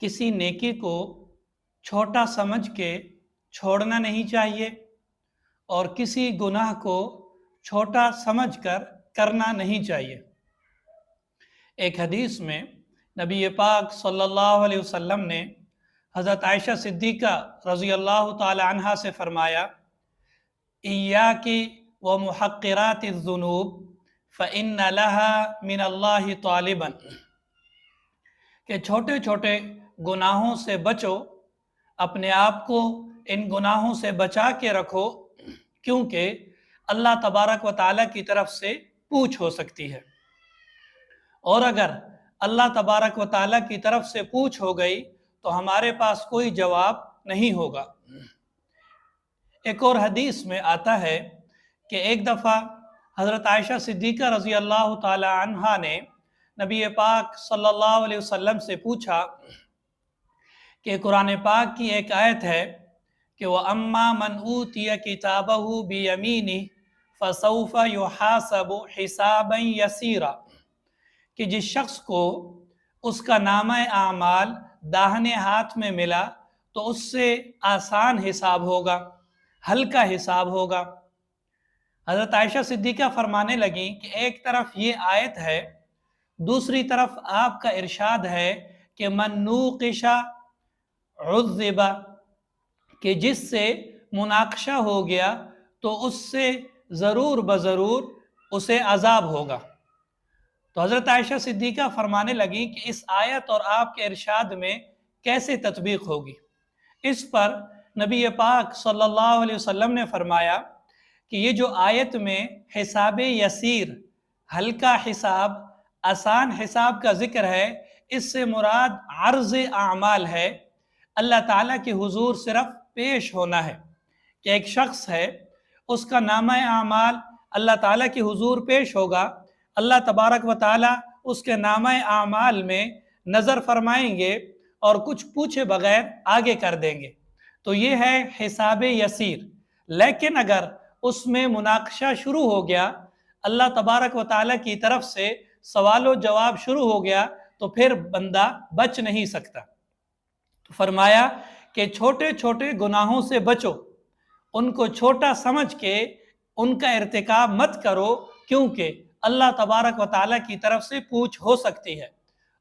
کسی نیکی کو چھوٹا سمجھ کے چھوڑنا نہیں چاہیے اور کسی گناہ کو چھوٹا سمجھ کر کرنا نہیں چاہیے۔ ایک حدیث میں نبی پاک صلی اللہ علیہ وسلم نے حضرت عائشہ صدیقہ رضی اللہ تعالی عنہا سے فرمایا، ایاکی ومحقرات الذنوب فإن لها من اللہ طالبا، کہ چھوٹے چھوٹے گناہوں سے بچو، اپنے آپ کو ان گناہوں سے بچا کے رکھو، کیونکہ اللہ تبارک و تعالیٰ کی طرف سے پوچھ ہو سکتی ہے، اور اگر اللہ تبارک و تعالیٰ کی طرف سے پوچھ ہو گئی تو ہمارے پاس کوئی جواب نہیں ہوگا۔ ایک اور حدیث میں آتا ہے کہ ایک دفعہ حضرت عائشہ صدیقہ رضی اللہ تعالی عنہا نے نبی پاک صلی اللہ علیہ وسلم سے پوچھا کہ قرآن پاک کی ایک آیت ہے کہ وَأَمَّا مَنْ أُوتِيَ كِتَابَهُ بِيَمِينِهِ فَسَوْفَ يُحَاسَبُ حِسَابًا يَسِيرًا، کہ جس شخص کو اس کا نامہ اعمال داہنے ہاتھ میں ملا تو اس سے آسان حساب ہوگا، ہلکا حساب ہوگا۔ حضرت عائشہ صدیقہ فرمانے لگیں کہ ایک طرف یہ آیت ہے، دوسری طرف آپ کا ارشاد ہے کہ من نوقش عذب، کہ جس سے مناقشہ ہو گیا تو اس سے ضرور بضرور اسے عذاب ہوگا۔ تو حضرت عائشہ صدیقہ فرمانے لگی کہ اس آیت اور آپ کے ارشاد میں کیسے تطبیق ہوگی؟ اس پر نبی پاک صلی اللہ علیہ وسلم نے فرمایا کہ یہ جو آیت میں حساب یسیر، ہلکا حساب، آسان حساب کا ذکر ہے، اس سے مراد عرض اعمال ہے، اللہ تعالیٰ کے حضور صرف پیش ہونا ہے، کہ ایک شخص ہے، اس کا نامہ اعمال اللہ تعالیٰ کے حضور پیش ہوگا، اللہ تبارک و تعالیٰ اس کے نامہ اعمال میں نظر فرمائیں گے اور کچھ پوچھے بغیر آگے کر دیں گے، تو یہ ہے حساب یسیر۔ لیکن اگر اس میں مناقشہ شروع ہو گیا، اللہ تبارک و تعالیٰ کی طرف سے سوال و جواب شروع ہو گیا، تو پھر بندہ بچ نہیں سکتا۔ تو فرمایا کہ چھوٹے چھوٹے گناہوں سے بچو، ان کو چھوٹا سمجھ کے ان کا ارتکاب مت کرو، کیونکہ اللہ تبارک و تعالیٰ کی طرف سے پوچھ ہو سکتی ہے،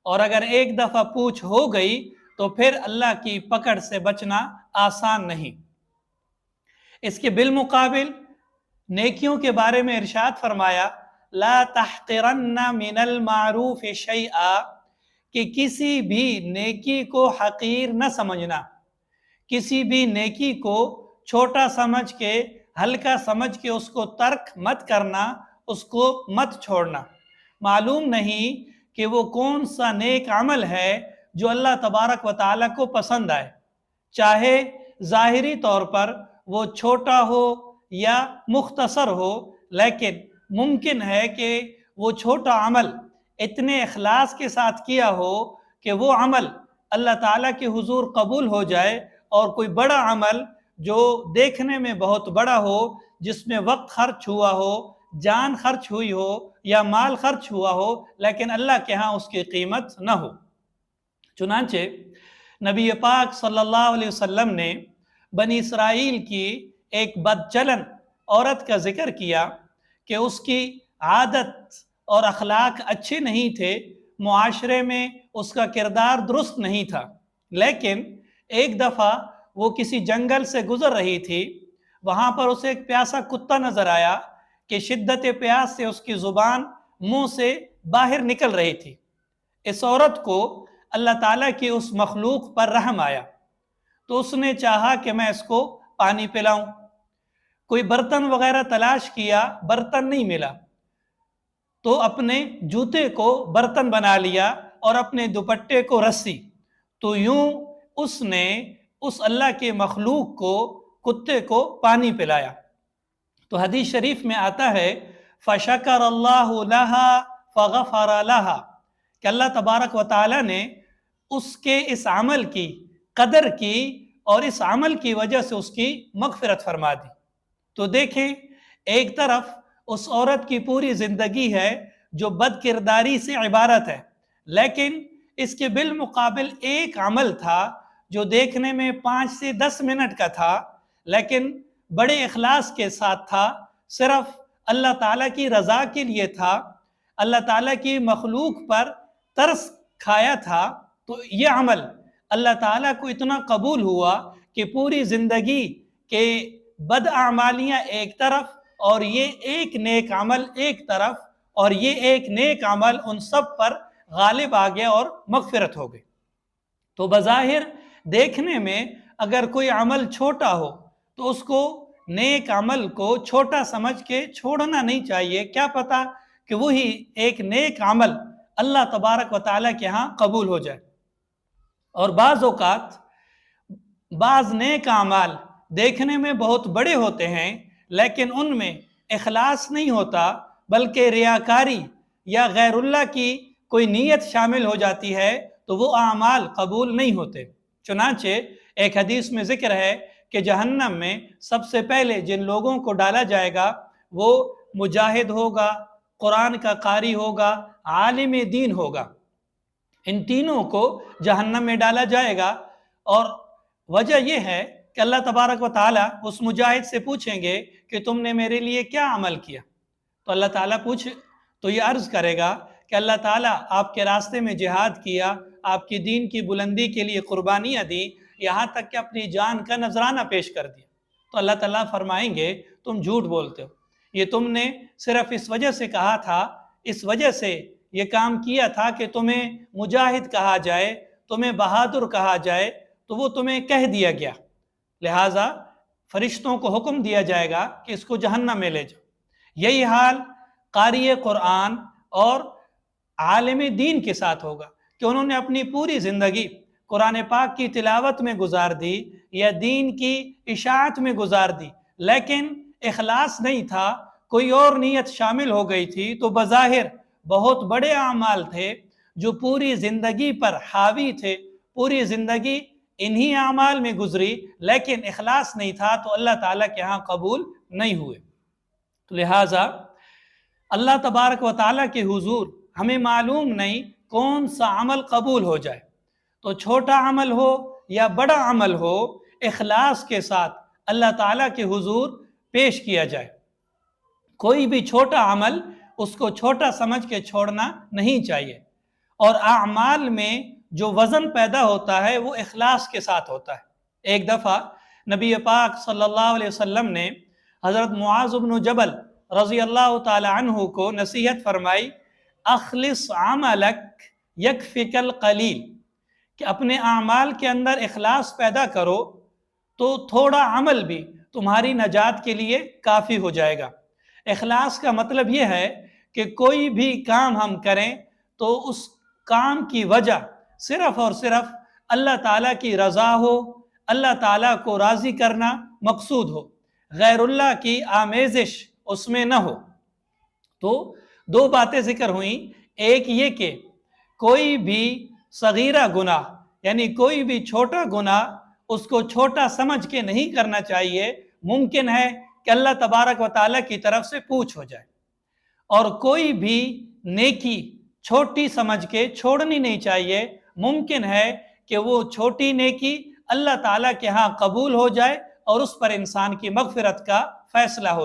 اور اگر ایک دفعہ پوچھ ہو گئی تو پھر اللہ کی پکڑ سے بچنا آسان نہیں۔ اس کے بالمقابل نیکیوں کے بارے میں ارشاد فرمایا، لا تحقرن من المعروف شیئا، کہ کسی بھی نیکی کو حقیر نہ سمجھنا، کسی بھی نیکی کو چھوٹا سمجھ کے، ہلکا سمجھ کے اس کو ترک مت کرنا، اس کو مت چھوڑنا۔ معلوم نہیں کہ وہ کون سا نیک عمل ہے جو اللہ تبارک و تعالیٰ کو پسند آئے، چاہے ظاہری طور پر وہ چھوٹا ہو یا مختصر ہو، لیکن ممکن ہے کہ وہ چھوٹا عمل اتنے اخلاص کے ساتھ کیا ہو کہ وہ عمل اللہ تعالیٰ کے حضور قبول ہو جائے، اور کوئی بڑا عمل جو دیکھنے میں بہت بڑا ہو، جس میں وقت خرچ ہوا ہو، جان خرچ ہوئی ہو یا مال خرچ ہوا ہو، لیکن اللہ کے ہاں اس کی قیمت نہ ہو۔ چنانچہ نبی پاک صلی اللہ علیہ وسلم نے بنی اسرائیل کی ایک بدچلن عورت کا ذکر کیا کہ اس کی عادت اور اخلاق اچھے نہیں تھے، معاشرے میں اس کا کردار درست نہیں تھا، لیکن ایک دفعہ وہ کسی جنگل سے گزر رہی تھی، وہاں پر اسے ایک پیاسا کتا نظر آیا کہ شدت پیاس سے اس کی زبان منہ سے باہر نکل رہی تھی۔ اس عورت کو اللہ تعالیٰ کی اس مخلوق پر رحم آیا، تو اس نے چاہا کہ میں اس کو پانی پلاؤں۔ کوئی برتن وغیرہ تلاش کیا، برتن نہیں ملا، تو اپنے جوتے کو برتن بنا لیا اور اپنے دوپٹے کو رسی، تو یوں اس نے اس اللہ کے مخلوق کو، کتے کو پانی پلایا۔ تو حدیث شریف میں آتا ہے فَشَكَرَ اللَّهُ لَهَا فَغَفَرَ لَهَا، کہ اللہ تبارک و تعالیٰ نے اس کے اس عمل کی قدر کی اور اس عمل کی وجہ سے اس کی مغفرت فرما دی۔ تو دیکھیں، ایک طرف اس عورت کی پوری زندگی ہے جو بد کرداری سے عبارت ہے، لیکن اس کے بالمقابل ایک عمل تھا جو دیکھنے میں 5 سے 10 منٹ کا تھا لیکن بڑے اخلاص کے ساتھ تھا، صرف اللہ تعالیٰ کی رضا کے لیے تھا، اللہ تعالیٰ کی مخلوق پر ترس کھایا تھا، تو یہ عمل اللہ تعالیٰ کو اتنا قبول ہوا کہ پوری زندگی کے بد اعمالیاں ایک طرف اور یہ ایک نیک عمل ایک طرف، اور یہ ایک نیک عمل ان سب پر غالب آ گیا اور مغفرت ہو گئی۔ تو بظاہر دیکھنے میں اگر کوئی عمل چھوٹا ہو تو اس کو نیک عمل کو چھوٹا سمجھ کے چھوڑنا نہیں چاہیے، کیا پتا کہ وہی ایک نیک عمل اللہ تبارک و تعالیٰ کے ہاں قبول ہو جائے۔ اور بعض اوقات بعض نیک اعمال دیکھنے میں بہت بڑے ہوتے ہیں لیکن ان میں اخلاص نہیں ہوتا، بلکہ ریاکاری یا غیر اللہ کی کوئی نیت شامل ہو جاتی ہے تو وہ اعمال قبول نہیں ہوتے۔ چنانچہ ایک حدیث میں ذکر ہے کہ جہنم میں سب سے پہلے جن لوگوں کو ڈالا جائے گا وہ مجاہد ہوگا، قرآن کا قاری ہوگا، عالم دین ہوگا۔ ان تینوں کو جہنم میں ڈالا جائے گا، اور وجہ یہ ہے کہ اللہ تبارک و تعالیٰ اس مجاہد سے پوچھیں گے کہ تم نے میرے لیے کیا عمل کیا؟ تو اللہ تعالیٰ تو یہ عرض کرے گا کہ اللہ تعالیٰ آپ کے راستے میں جہاد کیا، آپ کی دین کی بلندی کے لیے قربانیاں دی، یہاں تک کہ اپنی جان کا نذرانہ پیش کر دیا۔ تو اللہ تعالیٰ فرمائیں گے تم جھوٹ بولتے ہو، یہ تم نے صرف اس وجہ سے کہا تھا، اس وجہ سے یہ کام کیا تھا کہ تمہیں مجاہد کہا جائے، تمہیں بہادر کہا جائے، تو وہ تمہیں کہہ دیا گیا، لہٰذا فرشتوں کو حکم دیا جائے گا کہ اس کو جہنم میں لے جاؤ۔ یہی حال قاری قرآن اور عالم دین کے ساتھ ہوگا کہ انہوں نے اپنی پوری زندگی قرآن پاک کی تلاوت میں گزار دی یا دین کی اشاعت میں گزار دی، لیکن اخلاص نہیں تھا، کوئی اور نیت شامل ہو گئی تھی، تو بظاہر بہت بڑے اعمال تھے جو پوری زندگی پر حاوی تھے، پوری زندگی انہی اعمال میں گزری، لیکن اخلاص نہیں تھا تو اللہ تعالیٰ کے ہاں قبول نہیں ہوئے۔ تو لہٰذا اللہ تبارک و تعالیٰ کے حضور ہمیں معلوم نہیں کون سا عمل قبول ہو جائے، تو چھوٹا عمل ہو یا بڑا عمل ہو، اخلاص کے ساتھ اللہ تعالیٰ کے حضور پیش کیا جائے۔ کوئی بھی چھوٹا عمل اس کو چھوٹا سمجھ کے چھوڑنا نہیں چاہیے، اور اعمال میں جو وزن پیدا ہوتا ہے وہ اخلاص کے ساتھ ہوتا ہے۔ ایک دفعہ نبی پاک صلی اللہ علیہ وسلم نے حضرت معاذ بن جبل رضی اللہ تعالی عنہ کو نصیحت فرمائی، اخلص عملک یکفک القلیل، کہ اپنے اعمال کے اندر اخلاص پیدا کرو تو تھوڑا عمل بھی تمہاری نجات کے لیے کافی ہو جائے گا۔ اخلاص کا مطلب یہ ہے کہ کوئی بھی کام ہم کریں تو اس کام کی وجہ صرف اور صرف اللہ تعالیٰ کی رضا ہو، اللہ تعالیٰ کو راضی کرنا مقصود ہو، غیر اللہ کی آمیزش اس میں نہ ہو۔ تو دو باتیں ذکر ہوئیں، ایک یہ کہ کوئی بھی صغیرہ گناہ یعنی کوئی بھی چھوٹا گناہ اس کو چھوٹا سمجھ کے نہیں کرنا چاہیے، ممکن ہے کہ اللہ تبارک و تعالیٰ کی طرف سے پوچھ ہو جائے، اور کوئی بھی نیکی چھوٹی سمجھ کے چھوڑنی نہیں چاہیے، ممکن ہے کہ وہ چھوٹی نیکی اللہ تعالیٰ کے ہاں قبول ہو جائے اور اس پر انسان کی مغفرت کا فیصلہ ہو جائے۔